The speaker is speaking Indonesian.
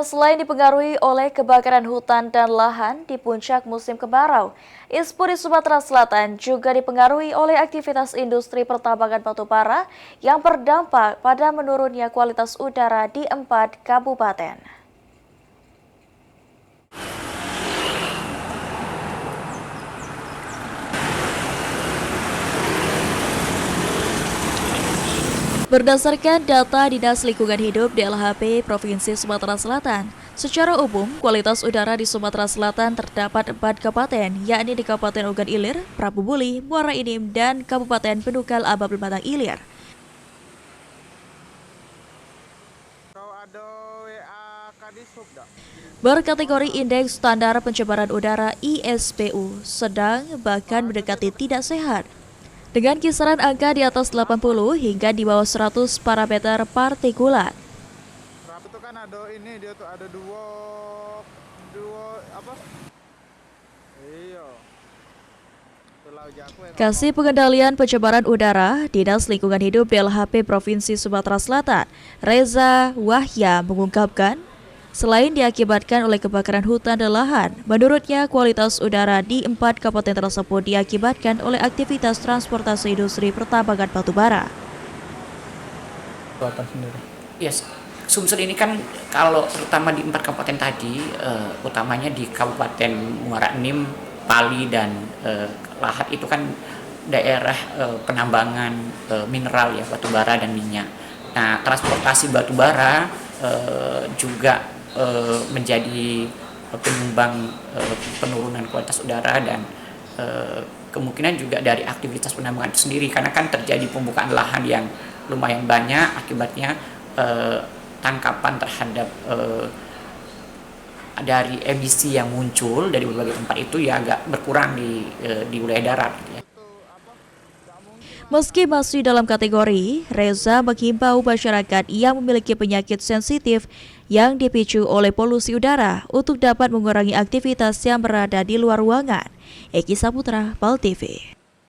Selain dipengaruhi oleh kebakaran hutan dan lahan di puncak musim kemarau, ISPU di Sumatera Selatan juga dipengaruhi oleh aktivitas industri pertambangan batubara yang berdampak pada menurunnya kualitas udara di 4 kabupaten. Berdasarkan data Dinas Lingkungan Hidup DLHP Provinsi Sumatera Selatan, secara umum kualitas udara di Sumatera Selatan terdapat 4 kabupaten, yakni di Kabupaten Ogan Ilir, Prabu Muli, Muara Enim, dan Kabupaten Penukal Ababel Batang Ilir. Berkategori Indeks Standar Pencemaran Udara ISPU, sedang bahkan mendekati tidak sehat, dengan kisaran angka di atas 80 hingga di bawah 100 parameter partikulat. Itu kan ada ini, dia tuh ada dua apa? Iya. Kasih Pengendalian Pencemaran Udara Dinas Lingkungan Hidup DLHP Provinsi Sumatera Selatan, Reza Wahya mengungkapkan, selain diakibatkan oleh kebakaran hutan dan lahan, menurutnya kualitas udara di 4 kabupaten tersebut diakibatkan oleh aktivitas transportasi industri pertambangan batubara. Yes, Sumsel ini kan kalau terutama di 4 kabupaten tadi, utamanya di Kabupaten Muara Enim, Pali, dan Lahat itu kan daerah penambangan mineral ya, batubara dan minyak. Nah, transportasi batubara juga menjadi penyumbang penurunan kualitas udara dan kemungkinan juga dari aktivitas penambangan itu sendiri, karena kan terjadi pembukaan lahan yang lumayan banyak, akibatnya tangkapan terhadap dari emisi yang muncul dari berbagai tempat itu ya agak berkurang di wilayah darat gitu ya. Meski masih dalam kategori, Reza menghimbau masyarakat yang memiliki penyakit sensitif yang dipicu oleh polusi udara untuk dapat mengurangi aktivitas yang berada di luar ruangan. Eki Saputra, PAL TV.